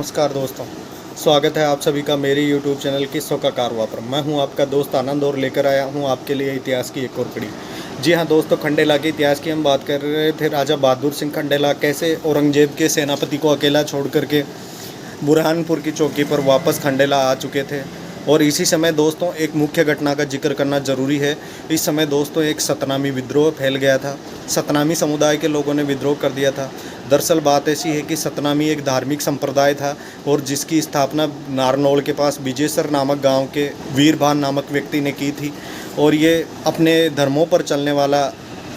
नमस्कार दोस्तों, स्वागत है आप सभी का मेरे YouTube चैनल किस्सों का कारवां पर। मैं हूं आपका दोस्त आनंद और लेकर आया हूं आपके लिए इतिहास की एक और कड़ी। जी हां दोस्तों, खंडेला के इतिहास की हम बात कर रहे थे। राजा बहादुर सिंह खंडेला कैसे औरंगजेब के सेनापति को अकेला छोड़ करके बुरहानपुर की चौकी पर वापस खंडेला आ चुके थे। और इसी समय दोस्तों एक मुख्य घटना का जिक्र करना ज़रूरी है। इस समय दोस्तों एक सतनामी विद्रोह फैल गया था। सतनामी समुदाय के लोगों ने विद्रोह कर दिया था। दरअसल बात ऐसी है कि सतनामी एक धार्मिक संप्रदाय था और जिसकी स्थापना नारनौल के पास विजेसर नामक गांव के वीरभान नामक व्यक्ति ने की थी। और ये अपने धर्मों पर चलने वाला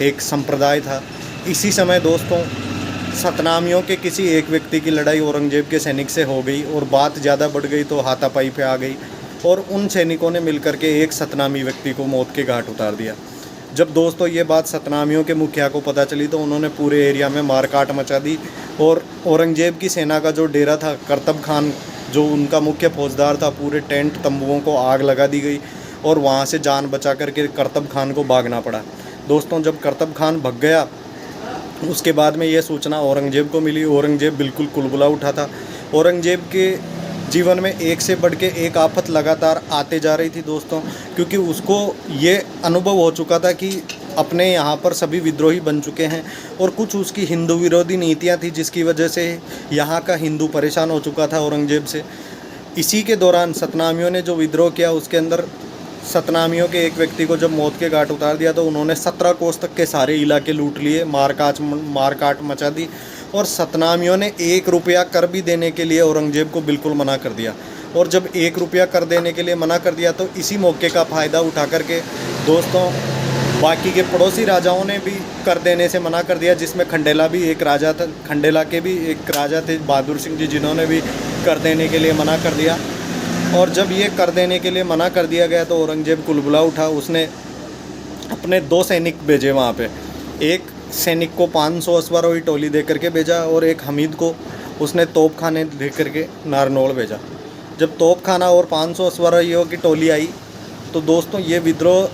एक संप्रदाय था। इसी समय दोस्तों सतनामियों के किसी एक व्यक्ति की लड़ाई औरंगजेब के सैनिक से हो गई और बात ज़्यादा बढ़ गई तो हाथापाई पे आ गई और उन सैनिकों ने मिलकर के एक सतनामी व्यक्ति को मौत के घाट उतार दिया। जब दोस्तों ये बात सतनामियों के मुखिया को पता चली तो उन्होंने पूरे एरिया में मारकाट मचा दी और औरंगजेब की सेना का जो डेरा था करतब खान, जो उनका मुख्य फौजदार था, पूरे टेंट तंबुओं को आग लगा दी गई और वहाँ से जान बचा करके करतब खान को भागना पड़ा। दोस्तों जब करतब खान भाग गया उसके बाद में ये सूचना औरंगजेब को मिली। औरंगजेब बिल्कुल कुलबुला उठा था। औरंगजेब के जीवन में एक से बढ़ के एक आफत लगातार आते जा रही थी दोस्तों, क्योंकि उसको ये अनुभव हो चुका था कि अपने यहाँ पर सभी विद्रोही बन चुके हैं और कुछ उसकी हिंदू विरोधी नीतियाँ थी जिसकी वजह से यहाँ का हिंदू परेशान हो चुका था औरंगजेब से। इसी के दौरान सतनामियों ने जो विद्रोह किया उसके अंदर सतनामियों के एक व्यक्ति को जब मौत के घाट उतार दिया तो उन्होंने 17 कोस तक के सारे इलाके लूट लिए, मारकाट मचा दी और सतनामियों ने 1 रुपया कर भी देने के लिए औरंगजेब को बिल्कुल मना कर दिया। और जब 1 रुपया कर देने के लिए मना कर दिया तो इसी मौके का फ़ायदा उठा करके दोस्तों बाकी के पड़ोसी राजाओं ने भी कर देने से मना कर दिया, जिसमें खंडेला भी एक राजा था। खंडेला के भी एक राजा थे बहादुर सिंह जी, जिन्होंने भी कर देने के लिए मना कर दिया। और जब ये कर देने के लिए मना कर दिया गया तो औरंगजेब कुलबुला उठा। उसने अपने 2 सैनिक भेजे वहाँ पे। एक सैनिक को 500 अश्वारोही टोली दे करके भेजा और एक हमीद को उसने तोपखाने दे करके नारनौल भेजा। जब तोपखाना और 500 अश्वारोहियों की टोली आई तो दोस्तों ये विद्रोह,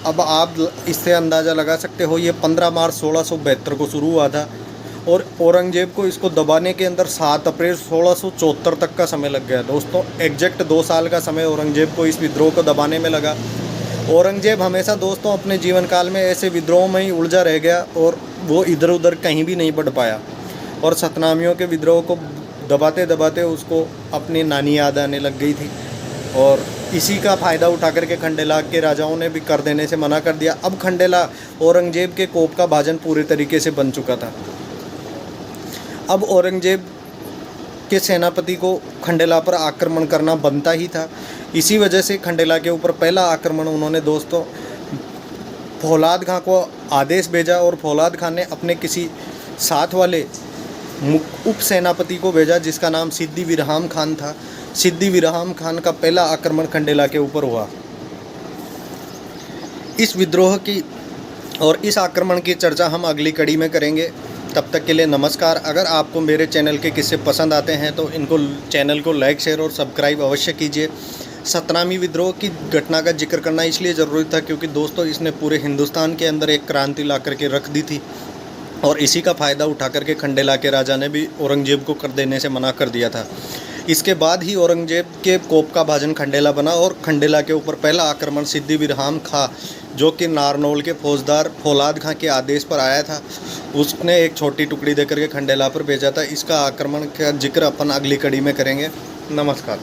अब आप इससे अंदाज़ा लगा सकते हो, ये 15 मार्च 1672 को शुरू हुआ था और औरंगजेब को इसको दबाने के अंदर 7 अप्रैल 1674 तक का समय लग गया। दोस्तों एग्जैक्ट 2 साल का समय औरंगजेब को इस विद्रोह को दबाने में लगा। औरंगजेब हमेशा दोस्तों अपने जीवन काल में ऐसे विद्रोह में ही उलझा रह गया और वो इधर उधर कहीं भी नहीं बढ़ पाया। और सतनामियों के विद्रोह को दबाते दबाते उसको अपनी नानी याद आने लग गई थी और इसी का फ़ायदा उठा करके खंडेला के राजाओं ने भी कर देने से मना कर दिया। अब खंडेला औरंगजेब के कोप का भाजन पूरे तरीके से बन चुका था। अब औरंगजेब के सेनापति को खंडेला पर आक्रमण करना बनता ही था। इसी वजह से खंडेला के ऊपर पहला आक्रमण उन्होंने दोस्तों फौलाद खां को आदेश भेजा और फौलाद खान ने अपने किसी साथ वाले उप सेनापति को भेजा जिसका नाम सिद्दी विरहाम खान था। सिद्दी विरहाम खान का पहला आक्रमण खंडेला के ऊपर हुआ। इस विद्रोह की और इस आक्रमण की चर्चा हम अगली कड़ी में करेंगे। तब तक के लिए नमस्कार। अगर आपको मेरे चैनल के किस्से पसंद आते हैं तो इनको चैनल को लाइक, शेयर और सब्सक्राइब अवश्य कीजिए। सतनामी विद्रोह की घटना का जिक्र करना इसलिए ज़रूरी था क्योंकि दोस्तों इसने पूरे हिंदुस्तान के अंदर एक क्रांति ला करके रख दी थी और इसी का फ़ायदा उठा करके खंडेला के राजा ने भी औरंगजेब को कर देने से मना कर दिया था। इसके बाद ही औरंगजेब के कोप का भाजन खंडेला बना और खंडेला के ऊपर पहला आक्रमण सिद्दी विरहाम खां, जो कि नारनौल के फौजदार फौलाद खां के आदेश पर आया था, उसने एक छोटी टुकड़ी देकर के खंडेला पर भेजा था। इसका आक्रमण का जिक्र अपन अगली कड़ी में करेंगे। नमस्कार।